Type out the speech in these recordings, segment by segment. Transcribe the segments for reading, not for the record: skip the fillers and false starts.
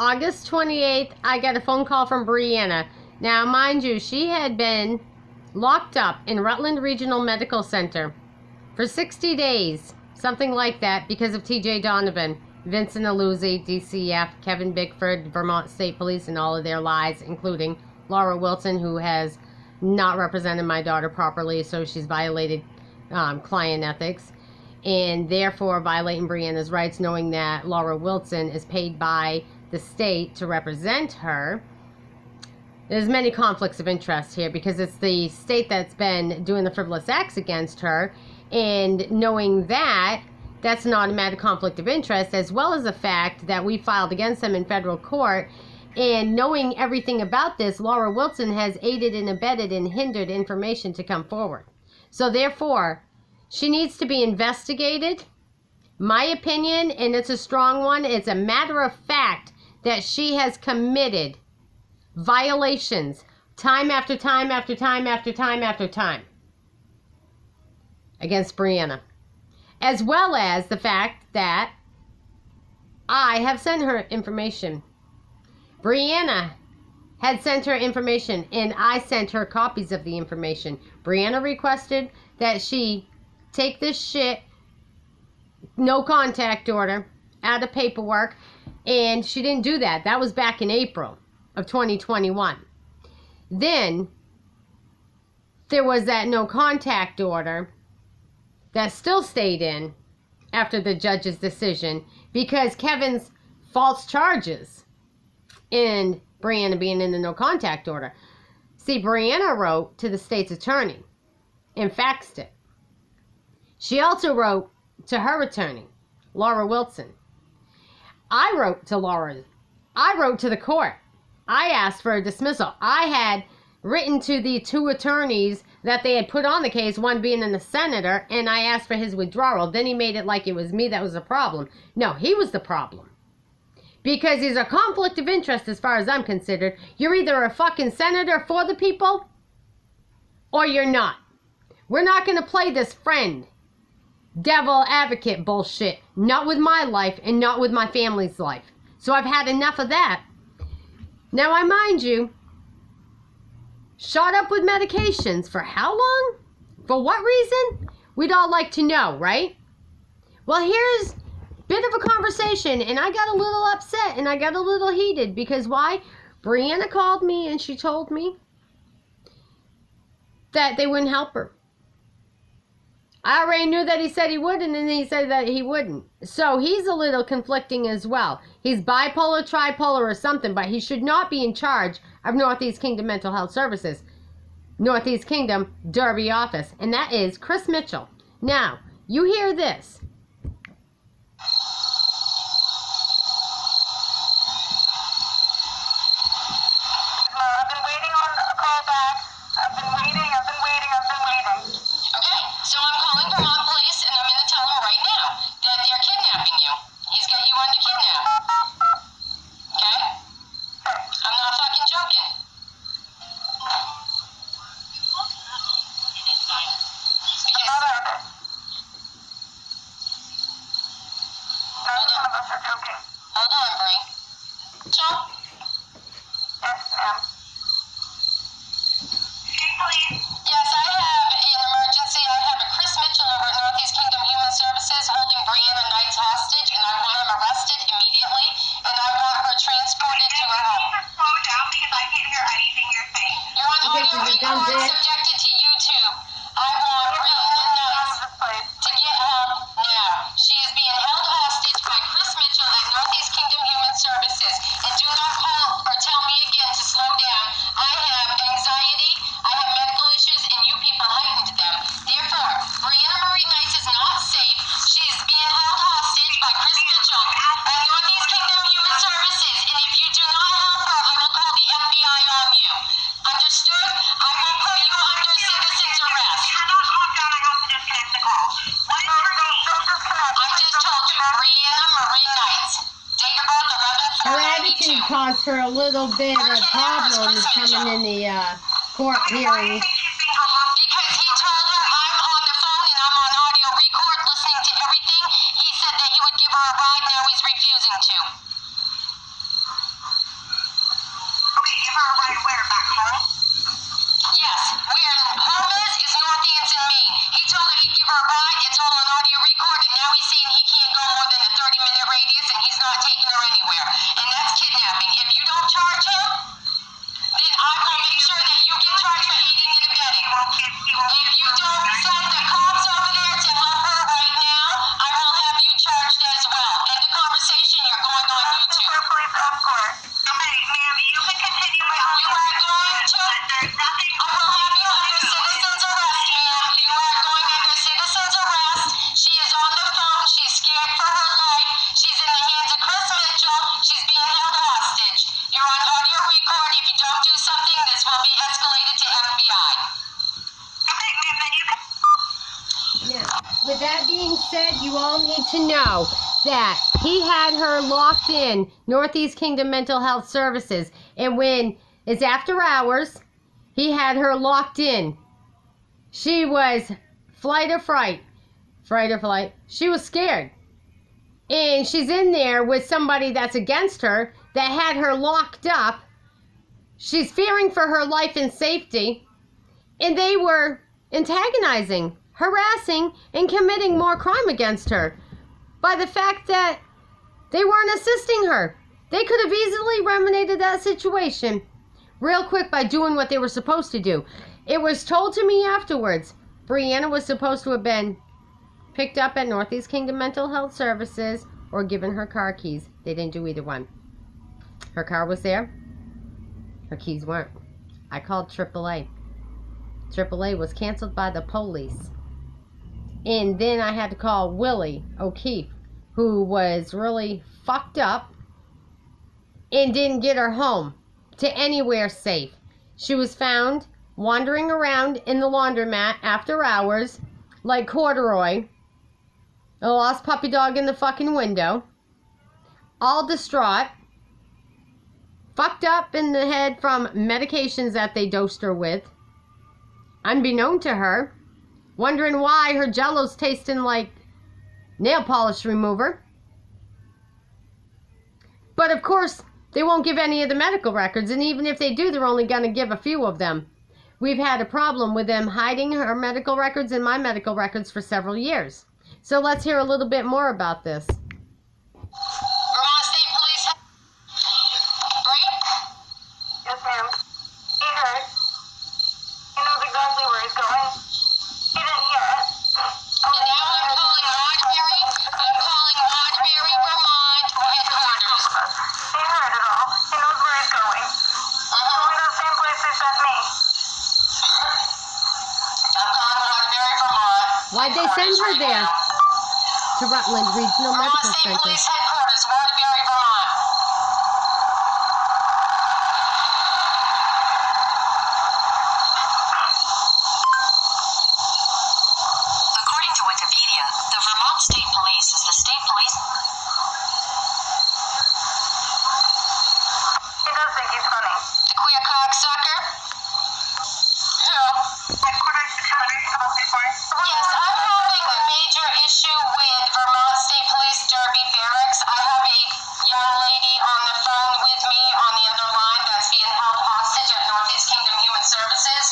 August 28th, I got a phone call from Brianna. Now, mind you, she had been locked up in Rutland Regional Medical Center for 60 days, something like that, because of TJ Donovan, Vincent Aluzzi, DCF, Kevin Bickford, Vermont State Police, and all of their lies, including Laura Wilson, who has not represented my daughter properly, so she's violated client ethics, and therefore violating Brianna's rights, knowing that Laura Wilson is paid by the state to represent her. There's many conflicts of interest here because it's the state that's been doing the frivolous acts against her, and knowing that, that's an automatic conflict of interest, as well as the fact that we filed against them in federal court. And knowing everything about this, Laura Wilson has aided and abetted and hindered information to come forward. So therefore, she needs to be investigated. My opinion, and it's a strong one, it's a matter of fact that she has committed violations time after time after time after time after time against Brianna. As well as the fact that I have sent her information. Brianna had sent her information, and I sent her copies of the information. Brianna requested that she take this shit, no contact order, out of paperwork, and she didn't do that. That was back in April of 2021. Then there was that no contact order that still stayed in after the judge's decision because Kevin's false charges and Brianna being in the no contact order. See, Brianna wrote to the state's attorney and faxed it. She also wrote to her attorney, Laura Wilson. I wrote to Laura. I wrote to the court. I asked for a dismissal. I had written to the two attorneys that they had put on the case, one being the senator, and I asked for his withdrawal. Then he made it like it was me that was the problem. No, he was the problem. Because he's a conflict of interest as far as I'm considered. You're either a fucking senator for the people, or you're not. We're not going to play this friend, devil advocate bullshit. Not with my life and not with my family's life. So I've had enough of that. Now, I mind you, shot up with medications for how long? For what reason? We'd all like to know, right? Well, here's a bit of a conversation, and I got a little upset, and I got a little heated, because why? Brianna called me, and she told me that they wouldn't help her. I already knew that he said he would, and then he said that he wouldn't. So he's a little conflicting as well. He's bipolar, tripolar, or something, but he should not be in charge of Northeast Kingdom Mental Health Services. Northeast Kingdom Derby office. And that is Chris Mitchell. Now, you hear this. I've been waiting on a call back. I've been waiting. Okay, so I'm calling Vermont Police, and I'm going to tell them right now that they're kidnapping you. He's got you under kidnap. Okay? I'm not fucking joking. Hold on, Bree. So? Yes, ma'am. Yes, I have an emergency. I have a Chris Mitchell over at Northeast Kingdom Human Services holding Brianna Knight's hostage, and I want him arrested immediately, and I want her transported to her home. Slow down because I can't hear anything you're saying. You're on audio record, subjected to YouTube. I want Brianna Knight to get help now. She is being held hostage by Chris Mitchell at Northeast Kingdom Human Services, and do not call or tell me again to slow down. I have anxiety. I have medical issues, and you people heightened them. Therefore, Brianna Marie Knight is not safe. She is being held hostage by Chris Mitchell at Northeast Kingdom Human Services. And if you do not help her, I will call the FBI on you. Understood? I will put you under citizen's arrest. If you're not calmed down, I have to disconnect the call. What is your name? I just told you, Brianna Marie Knight. Date of birth 11/4/92. Her attitude caused her a little bit of problems coming in the court hearing. Because he told her I'm on the phone and I'm on audio record listening to everything. He said that he would give her a ride. Now he's refusing to. police escort. Okay, ma'am, you can continue with all your requests, but there's nothing. I will have you under citizen's arrest, ma'am. You are going under citizen's arrest. She is on the phone. She's scared for her life. She's in the hands of Chris Mitchell. She's being held hostage. You're on audio record. If you don't do something, this will be escalated to FBI. Okay, ma'am, then you can. Now, with that being said, you all need to know that he had her locked in Northeast Kingdom Mental Health Services. And when it's after hours, he had her locked in. She was fight or flight. She was scared. And she's in there with somebody that's against her that had her locked up. She's fearing for her life and safety. And they were antagonizing, harassing, and committing more crime against her by the fact that they weren't assisting her. They could have easily remedied that situation real quick by doing what they were supposed to do. It was told to me afterwards, Brianna was supposed to have been picked up at Northeast Kingdom Mental Health Services or given her car keys. They didn't do either one. Her car was there. Her keys weren't. I called AAA. AAA was canceled by the police. And then I had to call Willie O'Keefe, who was really fucked up and didn't get her home to anywhere safe. She was found wandering around in the laundromat after hours like Corduroy, a lost puppy dog in the fucking window, all distraught, fucked up in the head from medications that they dosed her with, unbeknown to her, wondering why her jello's tasting like nail polish remover. But of course, they won't give any of the medical records, and even if they do, they're only going to give a few of them. We've had a problem with them hiding her medical records and my medical records for several years. So let's hear a little bit more about this. Vermont State Police. Bree? Yes, ma'am. He heard. He knows exactly where he's going. He didn't hear it. And now I'm calling Rodbury. I'm calling Rodbury, Vermont headquarters. He heard it all. He knows where he's going. Going to the same place they sent me. I'm calling Rodbury, Vermont. Why'd they send her there? To Rutland Regional Vermont Medical State Center. Police Headquarters, Rodbury, Vermont. According to Wikipedia, the Vermont State Police is the state police. He does think he's funny. The queer cocksucker? Who? Headquarters security. Yes, I'm having a major issue with Vermont State Police Derby Barracks. I have a young lady on the phone with me on the other line that's being held hostage at Northeast Kingdom Human Services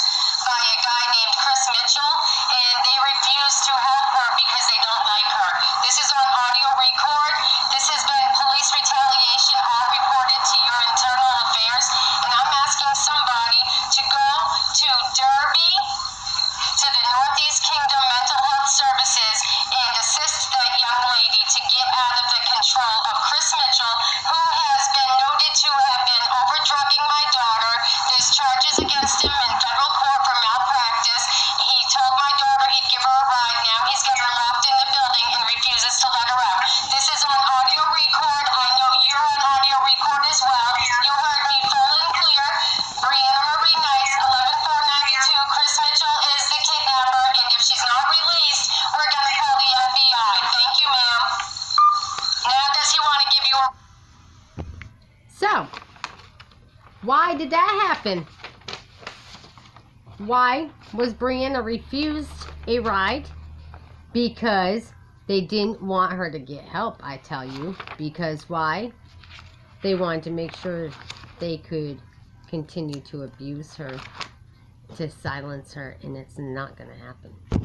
by a guy named Chris Mitchell, and they refuse to help her because they don't like her. This is on audio record. This has been police retaliation, all reported to your internal affairs, and I'm asking somebody to go to Derby, to the Northeast Kingdom Mental Health Services, and assist that young lady to get out of the control of Chris Mitchell, who has been noted to have been overdrugging my daughter. There's charges against him in federal court for malpractice. He told my daughter he'd give her a ride. Now he's got her locked in the building and refuses to let her out. This is on audio record. I know you're on audio record as well. You heard me full and clear. Brianna Marie Nice, 11492. Chris Mitchell is the kidnapper, and if she's not released, we're going to call the FBI. Thank you, ma'am. Now, does he want to give you a... So, why did that happen? Why was Brianna refused a ride? Because they didn't want her to get help, I tell you. Because why? They wanted to make sure they could continue to abuse her, to silence her, and it's not going to happen.